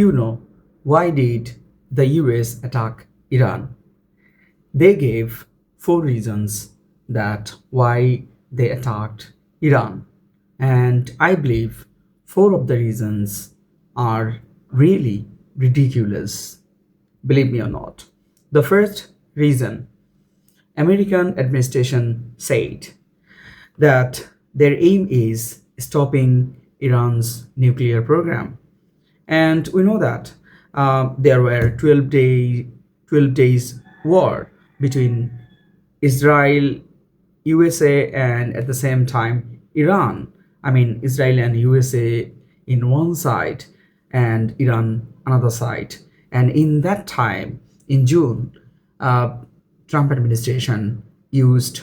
you know why did the US attack Iran? They gave four reasons that why they attacked Iran. And I believe four of the reasons are really ridiculous. Believe me or not. The first reason, American administration said that their aim is stopping Iran's nuclear program. And we know that there were 12 days war between Israel, USA, and at the same time Iran. I mean, Israel and USA in one side and Iran another side. And in that time, in June, uh, Trump administration used,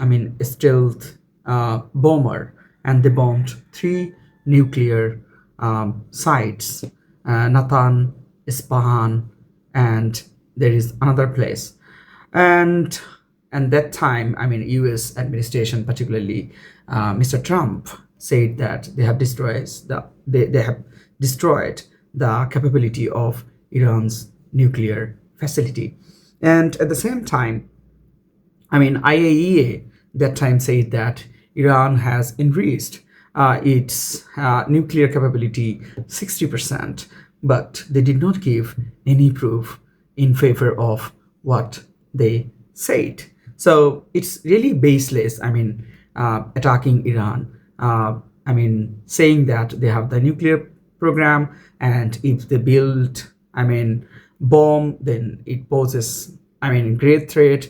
a stealth bomber, and they bombed three nuclear sites, Natan, Isfahan, and there is another place. And and that time, U.S. administration, particularly Mr. Trump, said that they have destroyed the capability of Iran's nuclear facility. And at the same time, IAEA that time said that Iran has increased its nuclear capability 60%, but they did not give any proof in favor of what they said. So it's really baseless. Attacking Iran. Saying that they have the nuclear program, and if they build, bomb, then it poses, great threat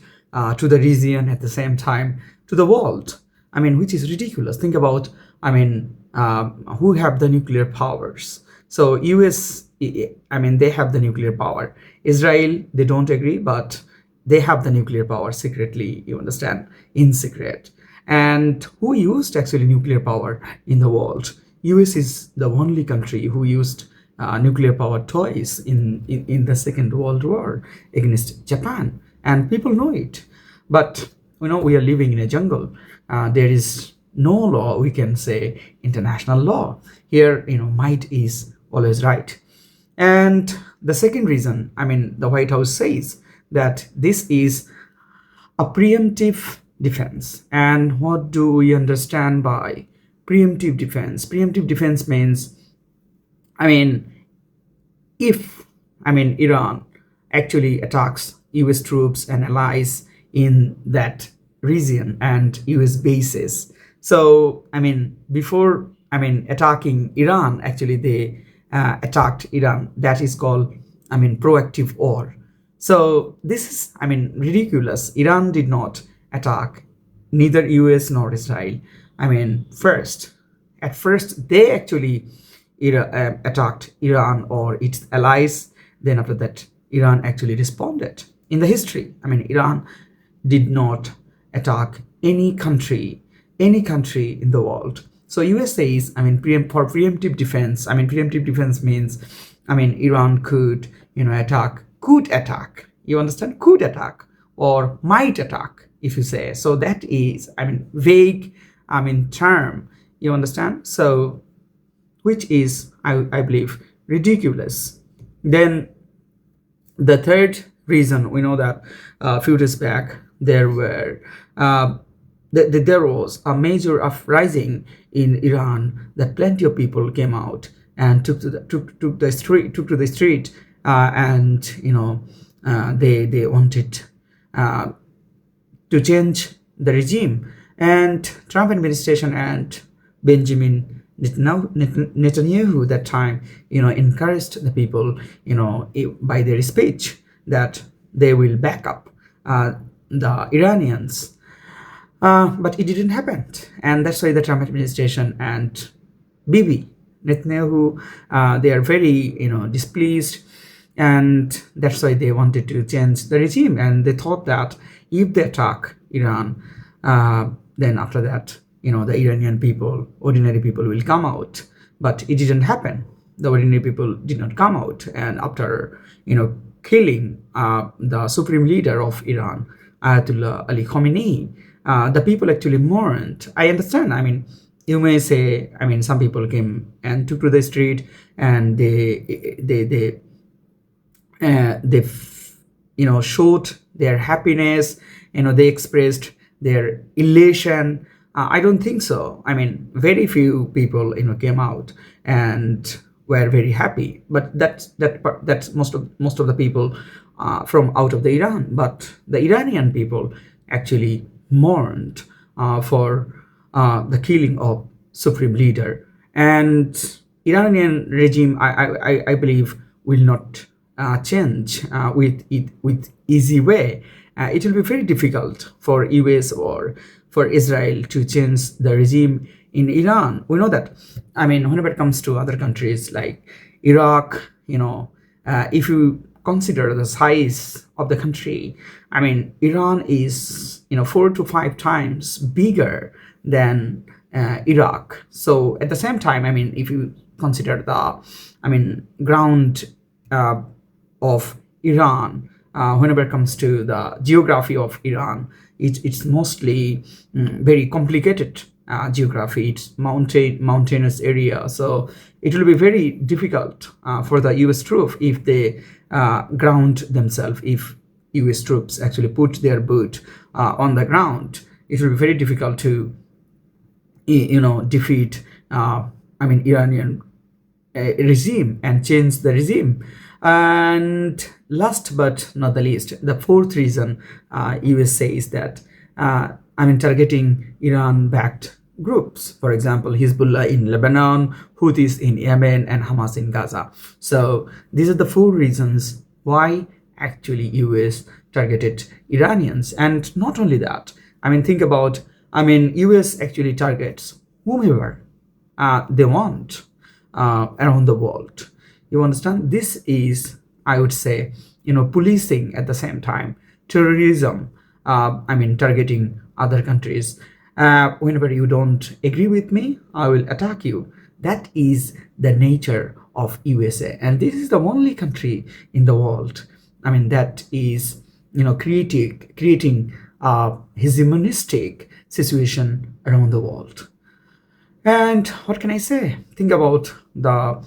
to the region, at the same time to the world. Which is ridiculous. Think about, who have the nuclear powers. So US, they have the nuclear power. Israel, they don't agree, but they have the nuclear power secretly, you understand, in secret. And who used actually nuclear power in the world? US is the only country who used nuclear power twice in the Second World War against Japan. And people know it. But, we are living in a jungle. There is no law, we can say, international law. Here, might is always right. And the second reason, the White House says that this is a preemptive defense. And what do we understand by preemptive defense? Preemptive defense means, if, Iran actually attacks US troops and allies in that region and US bases. So, before, attacking Iran, actually they attacked Iran. That is called, proactive war. So this is, ridiculous. Iran did not attack neither US nor Israel. At first they actually attacked Iran or its allies. Then after that, Iran actually responded. In the history, Iran did not attack any country in the world. So US says, for preemptive defense. Preemptive defense means, Iran could, could attack. You understand? Could attack or might attack, if you say. So that is, vague, term. You understand? So, which is, I believe, ridiculous. Then the third reason, we know that a few days back there was a major uprising in Iran, that plenty of people came out and took to the street, and they wanted to change the regime. And Trump administration and Benjamin Netanyahu that time, encouraged the people, by their speech, that they will back up the Iranians. But it didn't happen. And that's why the Trump administration and Bibi Netanyahu, they are very, displeased. And that's why they wanted to change the regime. And they thought that if they attack Iran, then after that, the Iranian people, ordinary people, will come out. But it didn't happen. The ordinary people did not come out. And after, killing the supreme leader of Iran, Ayatollah Ali Khamenei, the people actually mourned. I understand. You may say, I mean, some people came and took to the street, and they showed their happiness. They expressed their elation. I don't think so. I mean, very few people came out and were very happy, but that's most of the people from out of the Iran. But the Iranian people actually mourned for the killing of supreme leader. And Iranian regime, I believe, will not change with easy way. It will be very difficult for US or for Israel to change the regime in Iran. We know that. I mean, whenever it comes to other countries like Iraq, if you consider the size of the country, I mean, Iran is 4 to 5 times bigger than Iraq. So at the same time, I mean, if you consider the, I mean, ground of Iran, whenever it comes to the geography of Iran, it's mostly very complicated geography. It's mountainous area, so it will be very difficult for the US troops if they ground themselves. If US troops actually put their boot on the ground, it will be very difficult to defeat I mean Iranian regime and change the regime. And last but not the least, the fourth reason US says that I mean targeting Iran-backed groups, for example, Hezbollah in Lebanon, Houthis in Yemen, and Hamas in Gaza. So these are the four reasons why actually US targeted Iranians. And not only that, I mean, think about, I mean, US actually targets whomever they want around the world. You understand? This is, I would say, policing at the same time, terrorism, I mean, targeting other countries. Whenever you don't agree with me, I will attack you. That is the nature of USA. And this is the only country in the world, I mean, that is, creating a hegemonistic situation around the world. And what can I say? Think about the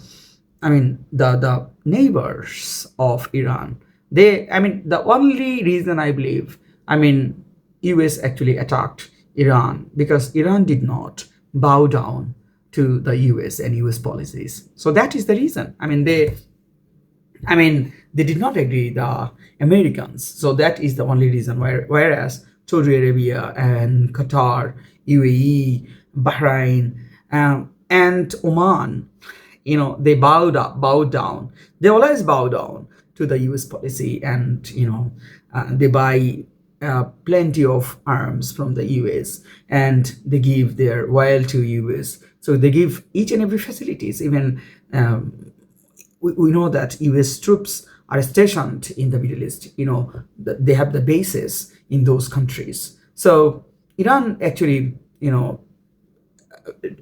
neighbors of Iran. I mean, the only reason I believe, I mean, US actually attacked Iran because Iran did not bow down to the US and US policies. So that is the reason. I mean, they did not agree the Americans. So that is the only reason. Whereas Saudi Arabia and Qatar, UAE, Bahrain, and Oman, they bowed down. They always bow down to the US policy, and they buy plenty of arms from the US, and they give their oil to US. So they give each and every facilities. Even we know that US troops are stationed in the Middle East. They have the bases in those countries. So Iran actually,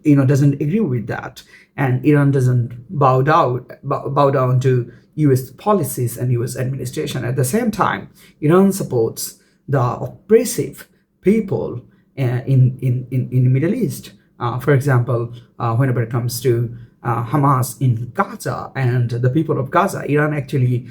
doesn't agree with that, and Iran doesn't bow down to US policies and US administration. At the same time, Iran supports the oppressive people in the Middle East. For example, whenever it comes to Hamas in Gaza and the people of Gaza, Iran actually,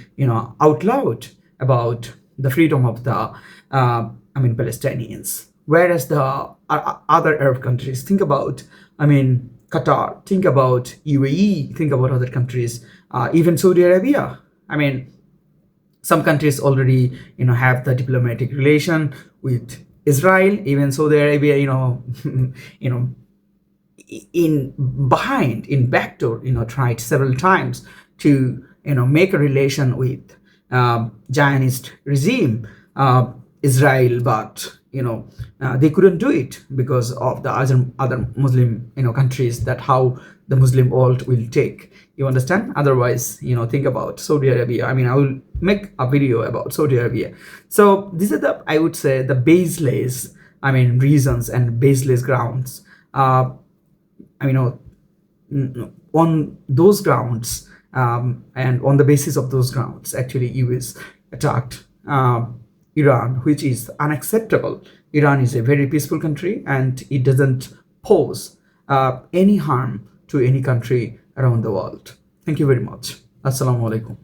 out loud about the freedom of the, Palestinians. Whereas the other Arab countries, think about, Qatar, think about UAE, think about other countries, even Saudi Arabia. Some countries already, have the diplomatic relation with Israel. Even Saudi Arabia, in backdoor, tried several times to, make a relation with Zionist regime, Israel, but they couldn't do it because of the other Muslim countries, that how the Muslim world will take. You understand? Otherwise, think about Saudi Arabia. I will make a video about Saudi Arabia. So these are I would say, the baseless, reasons and baseless grounds. On those grounds, and on the basis of those grounds, actually, US attacked Iran, which is unacceptable. Iran is a very peaceful country, and it doesn't pose any harm to any country around the world. Thank you very much. Assalamu alaikum.